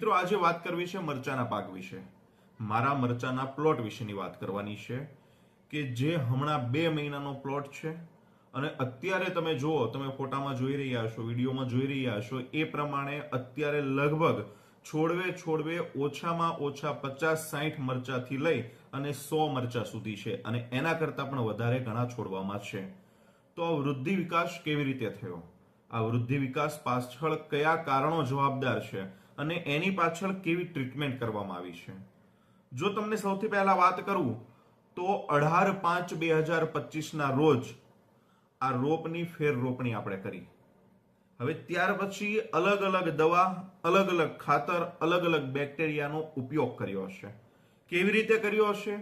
મિત્રો આજે વાત કરવી છે મરચાના પાક વિશે. મારા મરચાના પ્લોટ વિશેની વાત કરવાની છે કે જે હમણાં 2 મહિનાનો પ્લોટ છે અને અત્યારે તમે જુઓ, તમે ફોટામાં જોઈ રહ્યા છો, વિડીયોમાં જોઈ રહ્યા છો, એ પ્રમાણે અત્યારે લગભગ છોડવે ઓછામાં ઓછા 50-60 મરચાથી લઈ અને 100 મરચા સુધી છે અને એના કરતા પણ વધારે ઘણા છોડવામાં છે. તો આ વૃદ્ધિ વિકાસ કેવી રીતે થયો? આ વૃદ્ધિ વિકાસ પાછળ કયા કારણો જવાબદાર છે અને એની પાછળ કેવી ટ્રીટમેન્ટ કરવામાં આવી છે? જો તમને સૌથી પહેલા વાત કરું તો 18/5/2025 ના રોજ આ રોપની ફેર રોપણી આપણે કરી. હવે ત્યાર પછી અલગ અલગ દવા, અલગ અલગ ખાતર, અલગ અલગ બેક્ટેરિયાનો ઉપયોગ કર્યો હશે. કેવી રીતે કર્યો હશે,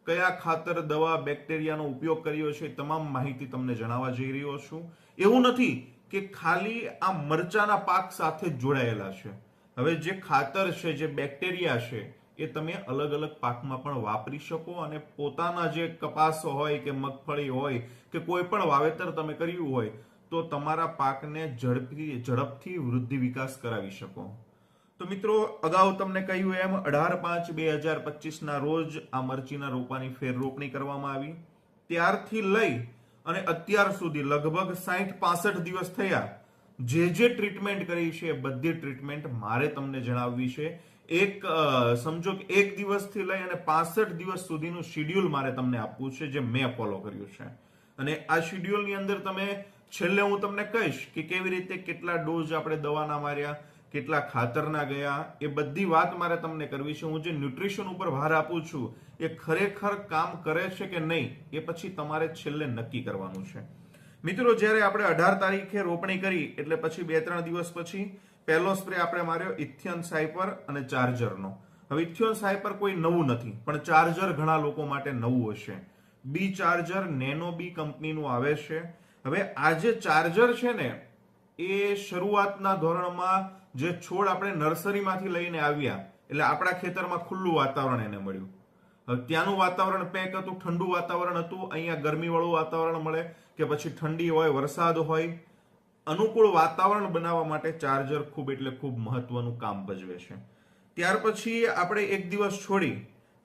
કયા ખાતર, દવા, બેક્ટેરિયાનો ઉપયોગ કર્યો છે, તમામ માહિતી તમને જણાવવા જઈ રહ્યો છું. એવું નથી કે ખાલી આ મરચાના પાક સાથે જ જોડાયેલા છે. હવે જે ખાતર છે, જે બેક્ટેરિયા છે, એ તમે અલગ અલગ પાકમાં પણ વાપરી શકો અને પોતાના જે કપાસ હોય કે મગફળી હોય કે કોઈ પણ વાવેતર તમે કર્યું હોય તો તમારા પાકને ઝડપથી વૃદ્ધિ વિકાસ કરાવી શકો. તો મિત્રો, અગાઉ તમને કહ્યું એમ 18/5/2025 ના રોજ આ મરચીના રોપાની ફેર રોપણી કરવામાં આવી. ત્યારથી લઈ અને અત્યાર સુધી લગભગ 60-65 દિવસ થયા. જે ટ્રીટમેન્ટ કરી છે એ બધી ટ્રીટમેન્ટ મારે તમને જણાવવી છે. સમજો કે 1 દિવસથી લઈ અને 65 દિવસ સુધીનું શિડ્યુલ મારે તમને આપવું છે, જે મેં ફોલો કર્યું છે. અને આ શિડ્યુલની અંદર તમે છેલ્લે હું તમને કહીશ કે કેવી રીતે કેટલા ડોઝ આપણે દવાના માર્યા, કેટલા ખાતરના ગયા, એ બધી વાત મારે તમને કરવી છે. હું જે ન્યુટ્રિશન ઉપર ભાર આપું છું એ ખરેખર કામ કરે છે કે નહીં એ પછી તમારે છેલ્લે નક્કી કરવાનું છે. મિત્રો, જ્યારે આપણે 18 તારીખે રોપણી કરી એટલે પછી 2-3 દિવસ પછી પહેલો સ્પ્રે આપણે માર્યો ઇથિયન સાયપર અને ચાર્જરનો. હવે ઇથિયન સાયપર કોઈ નવું નથી, પણ ચાર્જર ઘણા લોકો માટે નવું હશે. બી ચાર્જર નેનો બી કંપનીનું આવે છે. હવે આ જે ચાર્જર છે ને, એ શરૂઆતના ધોરણમાં જે છોડ આપણે નર્સરીમાંથી લઈને આવ્યા એટલે આપણા ખેતરમાં ખુલ્લું વાતાવરણ એને મળ્યું. હવે ત્યાંનું વાતાવરણ પેક હતું, ઠંડુ વાતાવરણ હતું. અહીંયા ગરમીવાળું વાતાવરણ મળે કે પછી ઠંડી હોય, વરસાદ હોય, અનુકૂળ વાતાવરણ બનાવવા માટે ચાર્જર ખૂબ એટલે ખૂબ મહત્વનું કામ ભજવે છે. ત્યાર પછી આપણે 1 દિવસ છોડી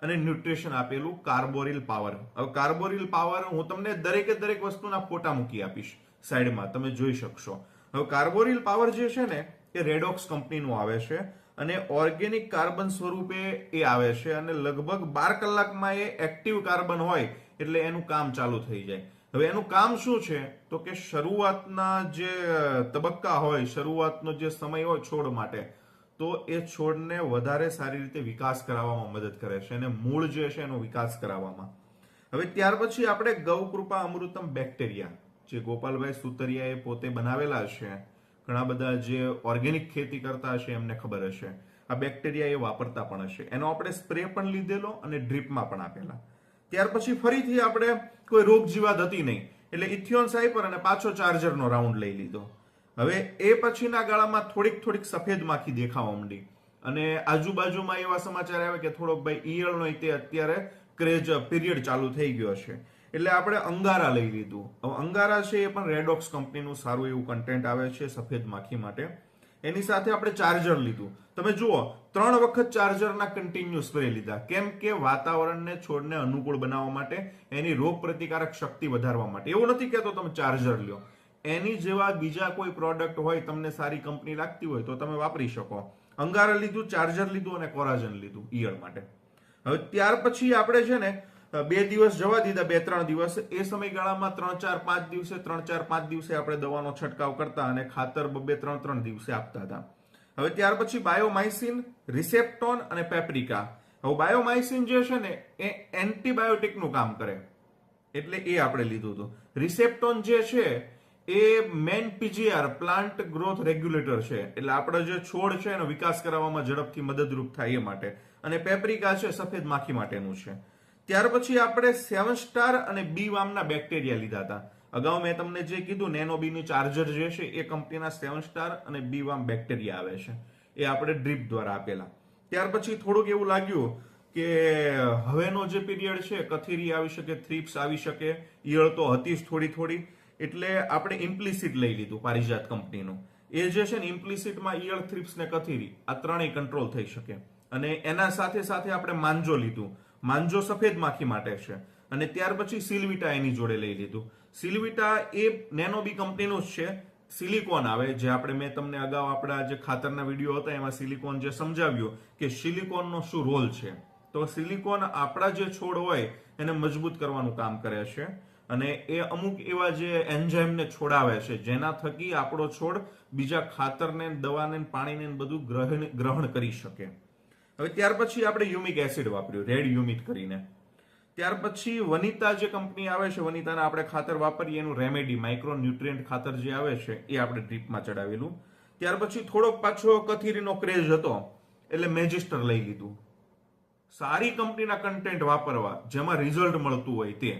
અને ન્યુટ્રિશન આપેલું કાર્બોરિલ પાવર. હવે કાર્બોરિલ પાવર હું તમને દરેક વસ્તુના ફોટા મૂકી આપીશ સાઈડમાં, તમે જોઈ શકશો. હવે કાર્બોરિલ પાવર જે છે ને એ રેડોક્સ કંપનીનું આવે છે અને ઓર્ગેનિક કાર્બન સ્વરૂપે એ આવે છે અને લગભગ 12 કલાકમાં એ એક્ટિવ કાર્બન હોય એટલે એનું કામ ચાલુ થઈ જાય. હવે એનું કામ શું છે તો કે શરૂઆતના જે તબક્કા હોય, શરૂઆતનો જે સમય હોય છોડ માટે, તો એ છોડને વધારે સારી રીતે વિકાસ કરાવવામાં મદદ કરે છે અને મૂળ જે છે એનો વિકાસ કરાવવામાં. હવે ત્યાર પછી આપણે ગૌકૃપા અમૃતમ બેક્ટેરિયા, જે ગોપાલભાઈ સુતરિયાએ પોતે બનાવેલા છે, ઘણા બધા જે ઓર્ગેનિક ખેતી કરતા હશે એમને ખબર હશે, આ બેક્ટેરિયા એ વાપરતા પણ હશે. એનો આપણે સ્પ્રે પણ લીધેલો અને ડ્રીપમાં પણ આપેલા. ત્યાર પછી ફરીથી આપણે કોઈ રોગ જીવાત હતી નહીં એટલે ઇથિયોન સાયપર અને પાછો ચાર્જરનો રાઉન્ડ લઈ લીધો. હવે એ પછીના ગાળામાં થોડીક સફેદ માખી દેખાવા માંડી અને આજુબાજુમાં એવા સમાચાર આવે કે થોડોક ભાઈ ઈયળનો તે અત્યારે ક્રેઝ પીરિયડ ચાલુ થઈ ગયો છે એટલે આપણે અંગારા લઈ લીધું. હવે અંગારા છે એ પણ રેડોક્સ કંપનીનું સારું એવું કન્ટેન્ટ આવે છે સફેદ માખી માટે. એની સાથે આપણે ચાર્જર લીધું. તમે જુઓ, 3 વખત ચાર્જરના કન્ટિન્યુ સ્પ્રે લીધા. કેમ કે વાતાવરણને, છોડને અનુકૂળ બનાવવા માટે, એની રોગ પ્રતિકારક શક્તિ વધારવા માટે. એવું નથી કહેતો તમે ચાર્જર લ્યો, એની જેવા બીજા કોઈ પ્રોડક્ટ હોય, તમને સારી કંપની લાગતી હોય તો તમે વાપરી શકો. અંગારા લીધું, ચાર્જર લીધું અને કોરાજન લીધું ઈયળ માટે. હવે ત્યાર પછી આપણે છે ને 2 દિવસ જવા દીધા, 2-3 દિવસ. એ સમયગાળામાં 3-4-5 દિવસે આપણે દવાનો છંટકાવ કરતા અને ખાતર 2-3 દિવસે આપતા હતા. હવે ત્યાર પછી બાયોમાઇસિન, રિસેપ્ટોન અને પેપ્રિકા. હવે બાયોમાઇસિન જે છે ને એ એન્ટીબાયોટિકનું કામ કરે એટલે એ આપણે લીધું હતું. રિસેપ્ટોન જે છે એ main PGR, plant growth regulator છે, એટલે આપણે જે છોડ છે એનો વિકાસ કરાવવામાં ઝડપથી મદદરૂપ થાય એ માટે. અને પેપ્રિકા છે સફેદ માખી માટેનું છે. ત્યાર પછી આપણે 7 સ્ટાર અને બી વામના બેક્ટેરિયા લીધા હતા. અગાઉ મેં તમને જે કીધું નેનો બીનું ચાર્જર જે છે એ કંપનીના 7 સ્ટાર અને બી વામ બેક્ટેરિયા આવે છે, એ આપણે ડ્રીપ દ્વારા આપેલા. ત્યાર પછી થોડુંક એવું લાગ્યું કે હવેનો જે પીરિયડ છે, કથેરી આવી શકે, થ્રીપ્સ આવી શકે, ઈયળ તો હતી જ થોડી, એટલે આપણે ઇમ્પ્લિસિટ લઈ લીધું પારિજાત કંપનીનું. એ જે છે ને ઇમ્પ્લિસિટમાં ઈયળ, થ્રિપ્સ ને કથીરી આ ત્રણેય કંટ્રોલ થઈ શકે. અને એના સાથે સાથે આપણે માંજો લીધું. માંજો સફેદ માખી માટે છે. અને ત્યાર પછી સિલ્વિટા એની જોડે લઈ લીધું. સિલ્વિટા એ નેનોબી કંપનીનું જ છે. સિલિકોન આવે, જે મેં તમને અગાઉ આપણા જે ખાતરના વિડીયો હતા એમાં સિલિકોન જે સમજાવ્યું કે સિલિકોનનો શું રોલ છે. તો સિલિકોન આપણા જે છોડ હોય એને મજબૂત કરવાનું કામ કરે છે. અને એ અમુક એવા જે એન્ઝાઇમને છોડાવે છે જેના થકી આપણો છોડ બીજા ખાતરને, દવાને, પાણીને બધું ગ્રહણ કરી શકે. હવે ત્યાર પછી આપણે યુમિક એસિડ વાપર્યું, રેડ યુમિક કરીને. ત્યાર પછી વનિતા જે કંપની આવે છે, વનિતાના આપણે ખાતર વાપરીએ એનું રેમેડી માઇક્રો ન્યુટ્રિયન્ટ ખાતર જે આવે છે એ આપણે ડ્રીપમાં ચડાવેલું. ત્યાર પછી થોડોક પાછો કથીરીનો ક્રેઝ હતો એટલે મેજિસ્ટર લઈ લીધું. સારી કંપનીના કન્ટેન્ટ વાપરવા જેમાં રિઝલ્ટ મળતું હોય તે,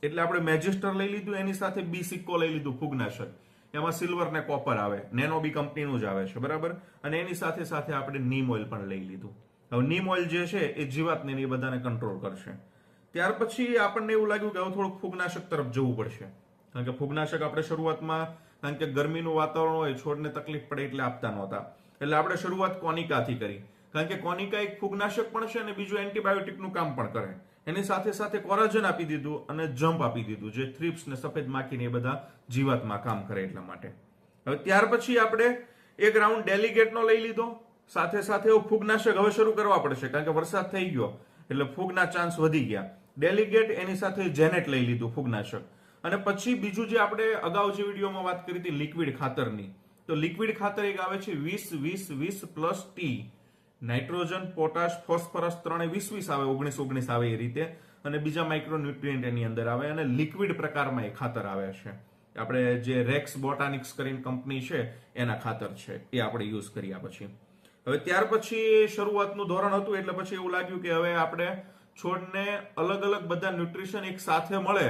એટલે આપણે મેજિસ્ટર લઈ લીધું. એની સાથે બી સિક્કો લઈ લીધું, ફૂગનાશક. એમાં સિલ્વર ને કોપર આવે, નેનોબી કંપનીનું જ આવે છે, બરાબર. અને એની સાથે સાથે આપણે નીમ ઓઇલ પણ લઈ લીધું. હવે નીમ ઓઇલ જે છે એ જીવાતને એ બધાને કંટ્રોલ કરશે. ત્યાર પછી આપણને એવું લાગ્યું કે હવે થોડુંક ફૂગનાશક તરફ જવું પડશે, કારણ કે ફૂગનાશક આપણે શરૂઆતમાં, કારણ કે ગરમીનું વાતાવરણ હોય, છોડને તકલીફ પડે એટલે આપતા નહોતા. એટલે આપણે શરૂઆત કોનિકાથી કરી, કારણ કે કોનિકા એક ફૂગનાશક પણ છે અને બીજું એન્ટીબાયોટિકનું કામ પણ કરે. એની સાથે સાથે કોરાજન આપી દીધું અને જમ્પ આપી દીધું, જે થ્રિપ્સ ને સફેદ માખી ને એ બધા જીવાતમાં કામ કરે એટલા માટે. હવે ત્યાર પછી આપણે એક રાઉન્ડ ડેલિગેટનો લઈ લીધો. સાથે સાથે ફૂગનાશક હવે શરૂ કરવા પડશે, કારણ કે વરસાદ થઈ ગયો એટલે ફૂગના ચાન્સ વધી ગયા. ડેલિગેટ, એની સાથે જેનેટ લઈ લીધું ફૂગનાશક. અને પછી બીજું જે આપણે અગાઉ જે વિડીયોમાં વાત કરી હતી લિક્વિડ ખાતરની, તો લિક્વિડ ખાતર એક આવે છે 20-20-20+T. નાઇટ્રોજન, પોટાશ, ફોસ્ફરસ ત્રણે 20-20 આવે, 19-19 આવે એ રીતે. અને બીજા માઇક્રો ન્યુટ્રિયન્ટ એની અંદર આવે. અને લિક્વિડ પ્રકારમાં એ ખાતર આવે છે. આપણે જે રેક્સ બોટાનિક્સ કરીને કંપની છે એના ખાતર છે, એ આપણે યુઝ કર્યા પછી. હવે ત્યાર પછી શરૂઆતનું ધોરણ હતું એટલે પછી એવું લાગ્યું કે હવે આપણે છોડને અલગ અલગ બધા ન્યુટ્રિશન એક સાથે મળે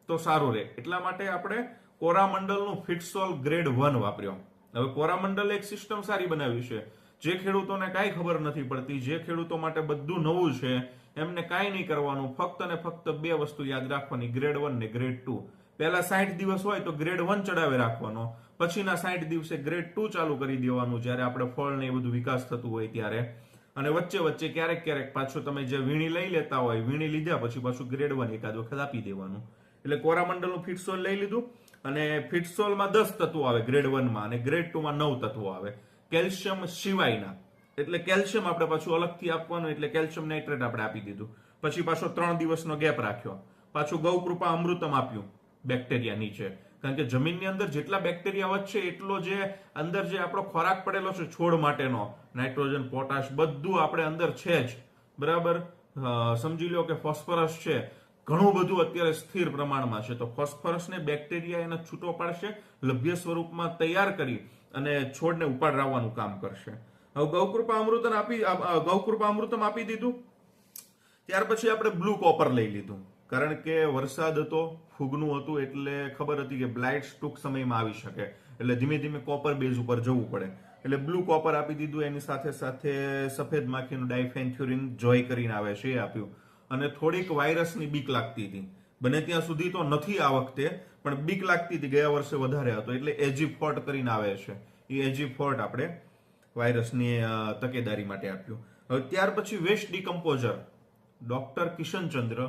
તો સારું રહે. એટલા માટે આપણે કોરામંડલનું ફિટસોલ ગ્રેડ 1 વાપર્યો. હવે કોરામંડલ એક સિસ્ટમ સારી બનાવી છે. જે ખેડૂતોને કાંઈ ખબર નથી પડતી, જે ખેડૂતો માટે બધું નવું છે, એમને કાંઈ નહીં કરવાનું, ફક્ત ને ફક્ત બે વસ્તુ યાદ રાખવાની, ગ્રેડ 1 ને ગ્રેડ 2. પહેલા 60 દિવસ હોય તો ગ્રેડ 1 ચડાવી રાખવાનો, પછીના 60 દિવસે ગ્રેડ 2 ચાલુ કરી દેવાનું, જ્યારે આપણે ફળ ને એ બધું વિકાસ થતું હોય ત્યારે. અને વચ્ચે વચ્ચે ક્યારેક ક્યારેક પાછું તમે જે વીણી લઈ લેતા હોય, વીણી લીધા પછી પાછું ગ્રેડ 1 એકાદ વખત આપી દેવાનું. એટલે કોરામંડલનું ફિટસોલ લઈ લીધું. અને ફિટસોલમાં 10 તત્વો આવે ગ્રેડ 1 માં, અને ગ્રેડ 2 માં 9 તત્વો આવે કેલ્શિયમ સિવાયના. એટલે કેલ્શિયમ આપણે પાછું અલગથી આપવાનું, એટલે કેલ્શિયમ નાઇટ્રેટ આપણે આપી દીધું. પછી પાછો 3 દિવસનો ગેપ રાખ્યો. પાછું ગૌકૃપા અમૃતમ આપ્યું બેક્ટેરિયા નીચે, કારણ કે જમીનની અંદર જેટલા બેક્ટેરિયા વધશે એટલો જે અંદર જે આપણો ખોરાક પડેલો છે છોડ માટેનો, નાઇટ્રોજન, પોટાશ બધું આપણે અંદર છે જ, બરાબર. સમજી લો કે ફોસ્ફરસ છે, ઘણું બધું અત્યારે સ્થિર પ્રમાણમાં છે. તો ફોસ્ફરસને બેક્ટેરિયા એને છૂટો પાડશે, લભ્ય સ્વરૂપમાં તૈયાર કરી અને છોડને ઉપાડવાનું કામ કરશે. હવે ગૌકૃપા અમૃતમ આપી દીધું. ત્યાર પછી આપણે બ્લુ કોપર લઈ લીધું, કારણ કે વરસાદ હતો, ફૂગનું હતું, એટલે ખબર હતી કે બ્લાઇટ્સ ટૂંક સમયમાં આવી શકે, એટલે ધીમે ધીમે કોપર બેઝ ઉપર જવું પડે. એટલે બ્લુ કોપર આપી દીધું. એની સાથે સાથે સફેદ માખીનું ડાયફેન્થ્યુરિન જોય કરીને આવે છે એ આપ્યું. અને થોડીક વાયરસની બીક લાગતી હતી, બને ત્યાં સુધી તો નથી આ વખતે, પણ બીક લાગતી હતી, ગયા વર્ષે વધારે હતો, એટલે એજીફોર્ટ કરીને આવે છે, એ એજીફોર્ટ આપણે વાયરસની તકેદારી માટે આપ્યું. હવે ત્યાર પછી વેસ્ટ ડિકમ્પોઝર, ડોક્ટર કિશનચંદ્ર,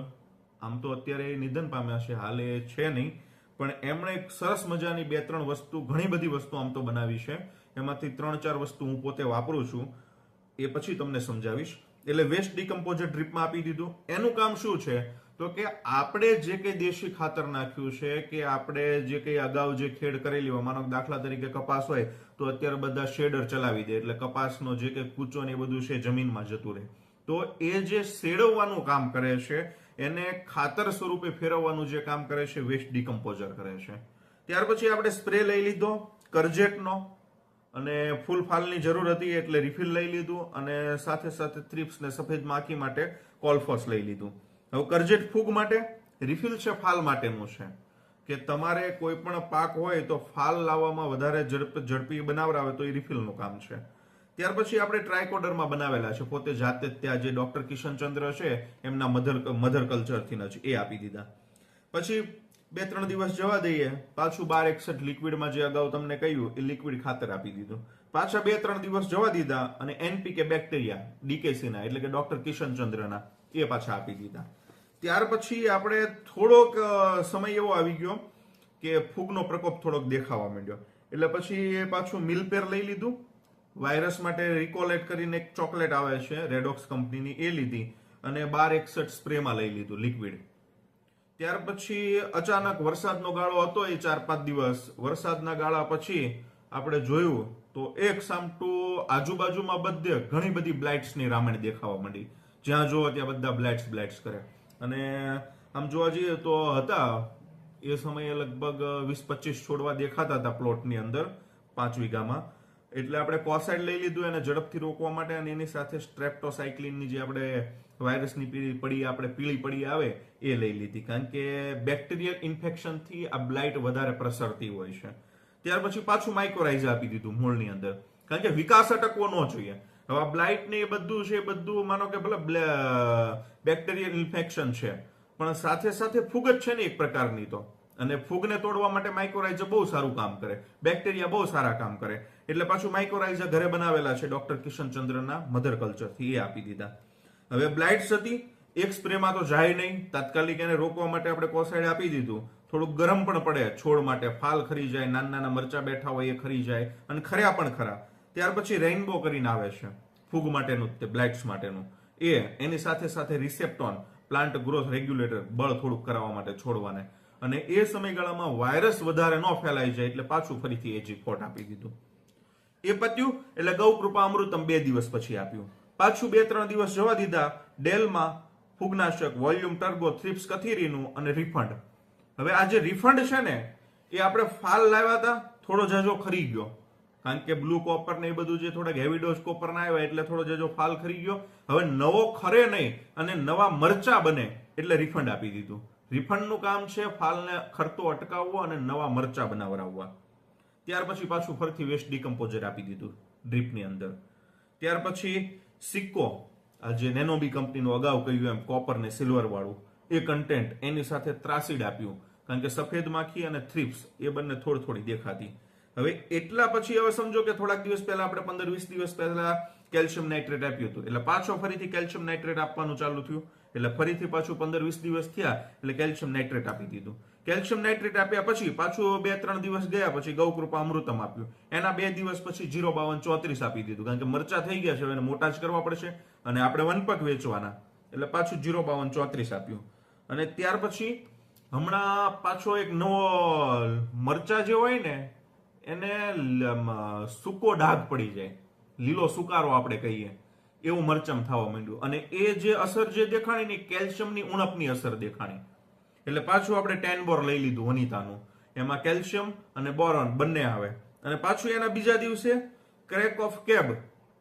આમ તો અત્યારે નિધન પામ્યા છે, હાલ એ છે નહીં, પણ એમણે એક સરસ મજાની 2-3 વસ્તુ, ઘણી બધી વસ્તુ આમ તો બનાવી છે. એમાંથી 3-4 વસ્તુ હું પોતે વાપરું છું, એ પછી તમને સમજાવીશ. એટલે વેસ્ટ ડિકમ્પોઝર ડ્રીપમાં આપી દીધું. એનું કામ શું છે તો કે આપણે જે કંઈ દેશી ખાતર નાખ્યું છે, કે આપણે જે કંઈ અગાઉ જે ખેડ કરેલી હોય, માનો દાખલા તરીકે કપાસ હોય તો અત્યારે બધા શેડર ચલાવી દે, એટલે કપાસનો જે કંઈ કૂચો ને એ બધું છે જમીનમાં જતું રહે. તો એ જે શેડવવાનું કામ કરે છે, એને ખાતર સ્વરૂપે ફેરવવાનું જે કામ કરે છે વેસ્ટ ડિકમ્પોઝર કરે છે. ત્યાર પછી આપણે સ્પ્રે લઈ લીધો કરજેટનો, અને ફૂલ ફાલની જરૂર હતી એટલે રિફિલ લઈ લીધું. અને સાથે સાથે થ્રિપ્સ ને સફેદ માખી માટે કોલ્ફોસ લઈ લીધું. હવે કરજેટ ફૂગ માટે, રિફિલ છે ફાલ માટેનું છે, કે તમારે કોઈ પણ પાક હોય તો ફાલ લાવવામાં વધારે ઝડપી બનાવરાવે તો એ રિફિલનું કામ છે. ત્યાર પછી આપણે ટ્રાયકોડરમાં બનાવેલા છે પોતે જાતે જ, ત્યાં જે ડોક્ટર કિશનચંદ્ર છે એમના મધર કલ્ચરથી જ, એ આપી દીધા. પછી 2-3 દિવસ જવા દઈએ, પાછું 1261 લિક્વિડમાં જે અગાઉ તમને કહ્યું એ લિક્વિડ ખાતર આપી દીધું. પાછા 2-3 દિવસ જવા દીધા અને એનપીકે બેક્ટેરિયા ડીકેસીના એટલે કે ડોક્ટર કિશનચંદ્રના એ પાછા આપી દીધા. ત્યાર પછી આપણે થોડોક સમય એવો આવી ગયો કે ફૂગનો પ્રકોપ થોડોક દેખાવા માંડ્યો, એટલે પછી પાછું મિલપેર લઈ લીધું. વાયરસ માટે રિકોલેટ કરીને એક ચોકલેટ આવે છે રેડોક્સ કંપનીની, એ લીધી અને 1261 સ્પ્રેમાં લઈ લીધું લિક્વિડ. ત્યાર પછી અચાનક વરસાદનો ગાળો હતો એ 4-5 દિવસ. વરસાદના ગાળા પછી આપણે જોયું તો એક સામટું આજુબાજુમાં બધે ઘણી બધી બ્લાઇટ્સની રામણ દેખાવા માંડી. જ્યાં જોવો ત્યાં બધા બ્લાઇટ્સ કરે. અને આમ જોવા જઈએ તો હતા એ સમયે લગભગ 20-25 છોડવા દેખાતા હતા પ્લોટની અંદર 5 વીઘામાં. એટલે આપણે કોસાઇડ લઈ લીધું એને ઝડપથી રોકવા માટે, અને એની સાથે સ્ટ્રેપ્ટોસાઇક્લિનની જે આપણે વાયરસની પીળી પડી આવે એ લઈ લીધી, કારણ કે બેક્ટેરિયલ ઇન્ફેક્શનથી આ બ્લાઇટ વધારે પ્રસરતી હોય છે. ત્યાર પછી પાછું માઇક્રોરાઇઝા આપી દીધું મૂળની અંદર, કારણ કે વિકાસ અટકવો ન જોઈએ. હવે આ બ્લાઇટ ને એ બધું છે, બધું માનો કે ભલે બેક્ટેરિયલ ઇન્ફેક્શન છે પણ સાથે સાથે ફૂગ જ છે ને એક પ્રકારની, તો અને ફૂગને તોડવા માટે માઇક્રોરાઇઝા બહુ સારું કામ કરે, બેક્ટેરિયા બહુ સારા કામ કરે. એટલે પાછું માઇક્રોરાઇઝા ઘરે બનાવેલા છે ડોક્ટર કિશનચંદ્રના મધર કલ્ચરથી, એ આપી દીધા. હવે બ્લાઇટ્સ હતી, એક સ્પ્રેમાં તો જાય નહીં, તાત્કાલિક એને રોકવા માટે આપણે કોસાઇડ આપી દીધું. થોડુંક ગરમ પણ પડે છોડ માટે, ફાલ ખરી જાય, નાના મરચા બેઠા હોય એ ખરી જાય, અને ખર્યા પણ ખરા. ત્યાર પછી રેઇનબો કરીને આવે છે ફૂગ માટેનું, તે બ્લાઇટ્સ માટેનું, એની સાથે સાથે રિસેપ્ટોન પ્લાન્ટ ગ્રોથ રેગ્યુલેટર, બળ થોડુંક કરાવવા માટે છોડવાને. અને એ સમયગાળામાં વાયરસ વધારે ન ફેલાઈ જાય એટલે પાછું ફરીથી એજીફોર્ટ આપી દીધું. એ પત્યું એટલે ગૌકૃપા અમૃતમ 2 દિવસ પછી આપ્યું. પાછું 2-3 દિવસ જવા દીધા. ડેલમાં ફૂગનાશક વોલ્યુમ ટર્ગો, થ્રિપ્સ કથીરીનું અને રિફંડ. હવે આ જે રિફંડ છે ને એ આપણે ફાલ લાવ્યા હતા, થોડો જાજો ખરી ગયો, કારણ કે બ્લુ કોપર ને એ બધું જે થોડાક હેવી ડોઝ કોપર ના આવ્યા એટલે થોડો જાજો ફાલ ખરી ગયો. હવે નવો ખરે નહીં અને નવા મરચા બને એટલે રિફંડ આપી દીધું. રિફંડનું કામ છે ફાલને ખરતો અટકાવવો અને નવા મરચા બનાવરાવવા. ત્યાર પછી પાછું ફરીથી વેસ્ટ ડિકમ્પોઝર આપી દીધું ડ્રીપની અંદર. ત્યાર પછી સિક્કો, આ જે નેનોબી કંપનીનું અગાઉ કહ્યું એમ કોપર ને સિલ્વર વાળું એ કન્ટેન્ટ, એની સાથે ત્રાસીડ આપ્યું, કારણ કે સફેદ માખી અને થ્રિપ્સ એ બંને થોડી દેખાતી. હવે એટલા પછી હવે સમજો કે થોડાક દિવસ પહેલા આપણે 15-20 દિવસ પહેલા કેલ્શિયમ નાઇટ્રેટ આપ્યું હતું, એટલે પાછો ફરીથી કેલ્શિયમ નાઇટ્રેટ આપવાનું ચાલુ થયું. એટલે ફરીથી પાછું 15-20 દિવસ થયા એટલે કેલ્શિયમ નાઇટ્રેટ આપી દીધું. કેલ્શિયમ નાઇટ્રેટ આપ્યા પછી પાછું 2-3 દિવસ ગયા પછી ગૌકૃપા અમૃતમ આપ્યું. એના 2 દિવસ પછી 052-34 આપી દીધું, કારણ કે મરચા થઈ ગયા છે, એને મોટા જ કરવા પડશે અને આપણે વનપક વેચવાના, એટલે પાછું 052-34 આપ્યું. અને ત્યાર પછી હમણાં પાછો એક નવો મરચા જે હોય ને એને સૂકો ડાઘ પડી જાય, લીલો સુકારો આપણે કહીએ, એવું મરચમ થવા માંડ્યું. અને એ જે અસર જે દેખાણી ને કેલ્શિયમની ઉણપની અસર દેખાણી, એટલે પાછું આપણે ટેનબોર લઈ લીધું વનિતાનું, એમાં કેલ્શિયમ અને બોરોન બંને આવે. અને પાછું એના બીજા દિવસે ક્રેક ઓફ કેબ,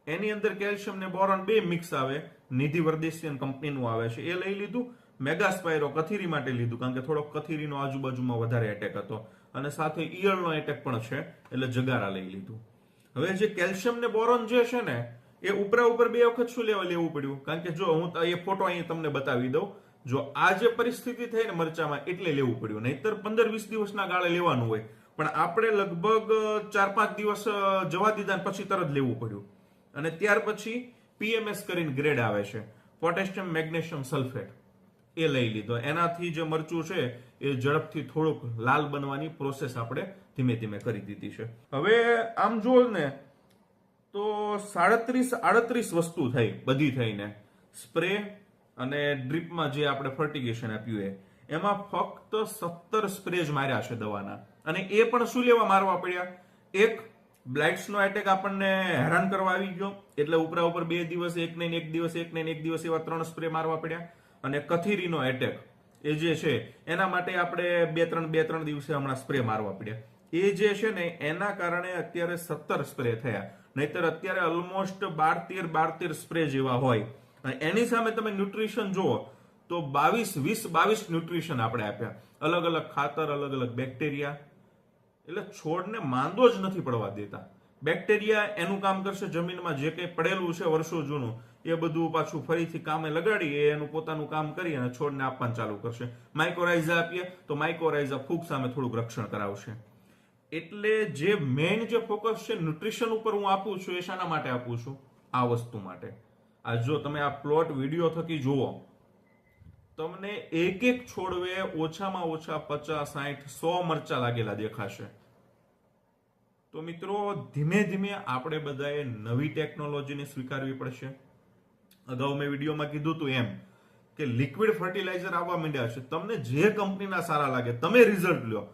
એની અંદર કેલ્શિયમ ને બોરોન બે મિક્સ આવે, નિધિ વર્દેશિયન કંપનીનું આવે છે, એ લઈ લીધું. મેગાસ્પાયરો કથીરી માટે લીધું, કારણ કે થોડોક કથીરીનો આજુબાજુમાં વધારે એટેક હતો, અને સાથે ઈયળનો એટેક પણ છે એટલે જગારા લઈ લીધું. હવે જે કેલ્શિયમ ને બોરોન જે છે ને એ ઉપર 2 વખત શું લેવું પડ્યું, કારણ કે જો હું એ ફોટો અહીં તમને બતાવી દઉં, જો આ જે પરિસ્થિતિ થઈ ને મરચામાં એટલે લેવું પડ્યું, નહીતર 15-20 દિવસના ગાળે લેવાનું હોય, પણ આપણે લગભગ 4-5 દિવસ જવા દીધા પછી તરત લેવું પડ્યું. અને ત્યાર પછી પીએમએસ કરીને ગ્રેડ આવે છે, પોટેશિયમ મેગ્નેશિયમ સલ્ફેટ, એ લઈ લીધો. એનાથી જે મરચું છે એ ઝડપથી થોડુંક લાલ બનવાની પ્રોસેસ આપણે ધીમે ધીમે કરી દીધી છે. હવે આમ જો ને તો 37-38 વસ્તુ થઈ, બધી થઈને સ્પ્રે અને ડ્રીપમાં જે આપણે ફર્ટિગેશન આપ્યું એમાં ફક્ત 17 સ્પ્રે જ માર્યા છે દવાના. અને એ પણ શું લેવા મારવા પડ્યા, એક બ્લાઇટ્સનો એટેક આપણને હેરાન કરવા આવી ગયો એટલે ઉપર 2 દિવસ, એક નહીં એક દિવસ એવા 3 સ્પ્રે મારવા પડ્યા. અને કથીરીનો એટેક એ જે છે એના માટે આપણે 2-3 દિવસે હમણાં સ્પ્રે મારવા પડ્યા. એ જે છે ને એના કારણે અત્યારે 17 સ્પ્રે થયા, નહીતર અત્યારે ઓલમોસ્ટ 12-13 સ્પ્રે જેવા હોય. અને એની સામે તમે ન્યુટ્રિશન જુઓ તો 22 ન્યુટ્રિશન આપણે આપ્યા, અલગ અલગ ખાતર, અલગ અલગ બેક્ટેરિયા, એટલે છોડને માંદો જ નથી પડવા દેતા. બેક્ટેરિયા એનું કામ કરશે, જમીનમાં જે કંઈ પડેલું છે વર્ષો જૂનું એ બધું પાછું ફરીથી કામે લગાડી એનું પોતાનું કામ કરી અને છોડને આપવાનું ચાલુ કરશે. માઇકોરાઇઝા આપીએ તો માઇકોરાઇઝા ફૂગ સામે થોડુંક રક્ષણ કરાવશે. એટલે જે મેઇન જે ફોકસ છે ન્યુટ્રિશન ઉપર હું આપું છું એ શાના માટે આપું છું? આ વસ્તુ માટે. આ જો તમે આ પ્લોટ વિડીયો થકી જુઓ, તમને એક એક છોડવે ઓછામાં ઓછા 50, 60, 100 મરચા લાગેલા દેખાશે. તો મિત્રો ધીમે ધીમે આપણે બધાએ નવી ટેકનોલોજીને સ્વીકારવી પડશે. અગાઉ મેં વિડીયોમાં કીધું હતું એમ કે લિક્વિડ ફર્ટિલાઇઝર આવવા માંડ્યા છે. તમને જે કંપનીના સારા લાગે તમે રિઝલ્ટ લ્યો.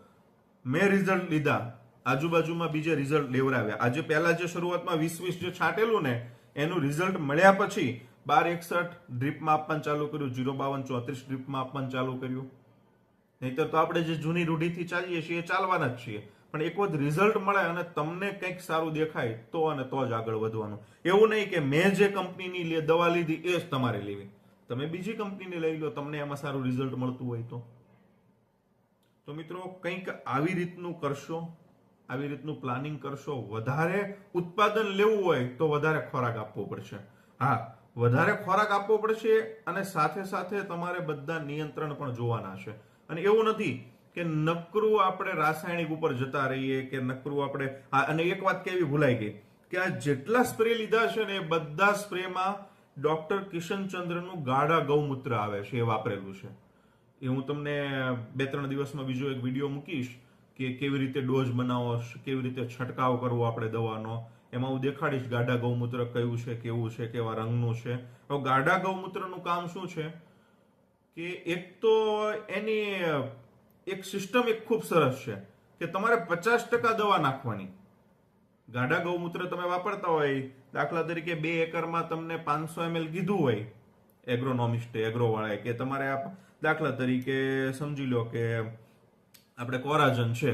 મેં રિઝલ્ટ લીધા, આજુબાજુમાં બીજે રિઝલ્ટ લેવડાવ્યા. આજે પહેલા જે શરૂઆતમાં 20 જે છાંટેલું ને એનું રિઝલ્ટ મળ્યા પછી 1261 ડ્રીપમાં આપવાનું ચાલુ કર્યું, 052 34 ડ્રીપમાં આપવાનું ચાલુ કર્યું. નહીતર તો આપણે જે જૂની રૂઢીથી ચાલીએ છીએ એ ચાલવાના જ છીએ. પણ એક વખત રિઝલ્ટ મળે અને તમને કંઈક સારું દેખાય તો અને તો જ આગળ વધવાનું. એવું નહીં કે મેં જે કંપનીની દવા લીધી એ જ તમારે લેવી. તમે બીજી કંપનીની લઈ લો, તમને એમાં સારું રિઝલ્ટ મળતું હોય તો મિત્રો કંઈક આવી રીતનું કરશો, આવી રીતનું પ્લાનિંગ કરશો. વધારે ઉત્પાદન લેવું હોય તો વધારે ખોરાક આપવો પડશે. હા, વધારે ખોરાક આપવો પડશે અને સાથે સાથે તમારે બધા નિયંત્રણ પણ જોવાના છે. અને એવું નથી કે નકરું આપણે રાસાયણિક ઉપર જતા રહીએ કે નકરું આપણે. અને એક વાત કેવી ભૂલાઈ ગઈ કે આ જેટલા સ્પ્રે લીધા છે ને એ બધા સ્પ્રેમાં ડોક્ટર કિશનચંદ્રનું ગાઢા ગૌમૂત્ર આવે છે, એ વાપરેલું છે. એ હું તમને 2-3 દિવસમાં બીજો એક વિડીયો મૂકીશ કે કેવી રીતે ડોઝ બનાવો, કેવી રીતે છંટકાવ કરવો આપણે દવાનો. એમાં હું દેખાડીશ ગાઢા ગૌમૂત્ર કયું છે, કેવું છે, કેવા રંગનું છે. હવે ગાઢા ગૌમૂત્રનું કામ શું છે કે એક તો એની એક સિસ્ટમ એક ખૂબ સરસ છે કે તમારે 50% દવા નાખવાની. ગાઢા ગૌમૂત્ર તમે વાપરતા હોય, દાખલા તરીકે 2 એકરમાં તમને 500 ml કીધું હોય એગ્રોનોમિસ્ટે, એગ્રોવાળાએ કે તમારે દાખલા તરીકે સમજી લો કે આપણે કોરાજન છે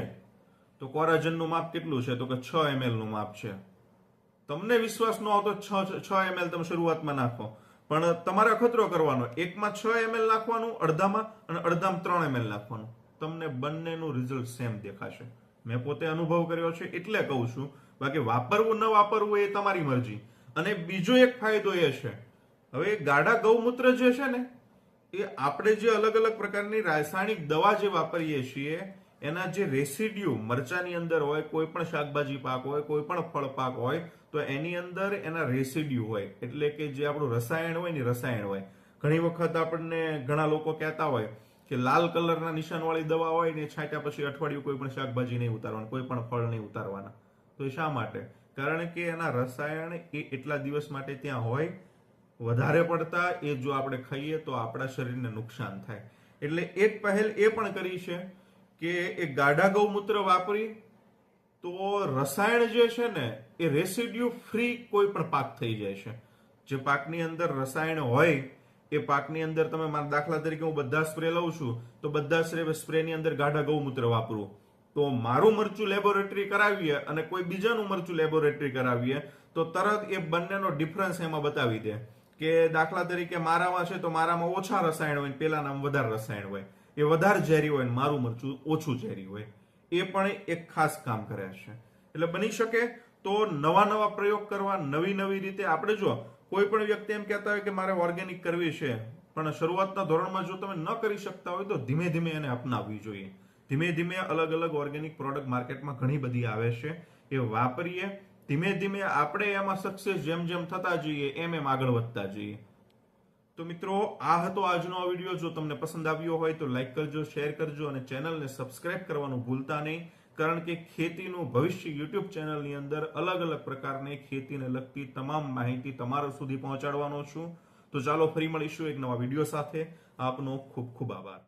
તો કોરાજનનું માપ કેટલું છે તો કે 6 ml નું માપ છે. તમને વિશ્વાસ ન આવતો 6 ml તમે શરૂઆતમાં નાખો, પણ તમારે અખતરો કરવાનો. એકમાં 6 ml નાખવાનું, અડધામાં, અને અડધામાં 3 ml નાખવાનું. તમને બંનેનું રિઝલ્ટ સેમ દેખાશે. મેં પોતે અનુભવ કર્યો છે એટલે કહું છું. બાકી વાપરવું ન વાપરવું એ તમારી મરજી. અને બીજો એક ફાયદો એ છે, હવે ગાઢા ગૌમૂત્ર જે છે ને એ આપણે જે અલગ અલગ પ્રકારની રાસાયણિક દવા જે વાપરીએ છીએ એના જે રેસિડ્યુ મરચાની અંદર હોય, કોઈ પણ શાકભાજી પાક હોય, કોઈ પણ ફળ પાક હોય તો એની અંદર એના રેસિડ્યુ હોય. એટલે કે જે આપણું રસાયણ હોય ને રસાયણ હોય. ઘણી વખત આપણને ઘણા લોકો કહેતા હોય કે લાલ કલરના નિશાનવાળી દવા હોય ને છાંટ્યા પછી અઠવાડિયું કોઈ પણ શાકભાજી નહીં ઉતારવાનું, કોઈ પણ ફળ નહીં ઉતારવાના. તો એ શા માટે? કારણ કે એના રસાયણ એ એટલા દિવસ માટે ત્યાં હોય. વધારે પડતા એ જો આપણે ખાઈએ તો આપણા શરીરને નુકસાન થાય. એટલે એક પહેલ એ પણ કરી છે કે એ ગાઢા ગૌમૂત્ર વાપરી તો રસાયણ જે છે ને એ રેસિડ્યુ ફ્રી કોઈ પણ પાક થઈ જાય છે. જે પાકની અંદર રસાયણ હોય એ પાકની અંદર તમે દાખલા તરીકે હું બધા સ્પ્રે લઉં છું તો બધા સ્પ્રેની અંદર ગાઢા ગૌમૂત્ર વાપરું તો મારું મરચું લેબોરેટરી કરાવીએ અને કોઈ બીજાનું મરચું લેબોરેટરી કરાવીએ તો તરત એ બંનેનો ડિફરન્સ એમાં બતાવી દે કે દાખલા તરીકે મારામાં છે તો મારામાં ઓછા રસાયણ હોય, પેલાનામાં વધારે રસાયણ હોય. એ વધારે ઝેરી હોય ને મારું મરચું ઓછું ઝેરી હોય. એ પણ એક ખાસ કામ કરે છે. એટલે બની શકે તો નવા પ્રયોગ કરવા, નવી રીતે. આપણે જો કોઈ પણ વ્યક્તિ એમ કહેતા હોય કે મારે ઓર્ગેનિક કરવી છે, પણ શરૂઆતના ધોરણમાં જો તમે ન કરી શકતા હોય તો ધીમે ધીમે એને અપનાવવી જોઈએ. ધીમે ધીમે અલગ અલગ ઓર્ગેનિક પ્રોડક્ટ માર્કેટમાં ઘણી બધી આવે છે, એ વાપરીએ. ધીમે ધીમે આપણે એમાં સક્સેસ જેમ થતા જઈએ એમ આગળ વધતા જઈએ. તો મિત્રો આ હતો આજનો આ વિડીયો. જો તમને પસંદ આવ્યો હોય તો લાઈક કરજો, શેર કરજો અને ચેનલને સબસ્ક્રાઇબ કરવાનું ભૂલતા નહીં. કારણ કે ખેતીનું ભવિષ્ય યુટ્યુબ ચેનલની અંદર અલગ અલગ પ્રકારની ખેતીને લગતી તમામ માહિતી તમારા સુધી પહોંચાડવાનો છું. તો ચાલો ફરી મળીશું એક નવા વિડીયો સાથે. આપનો ખૂબ ખૂબ આભાર.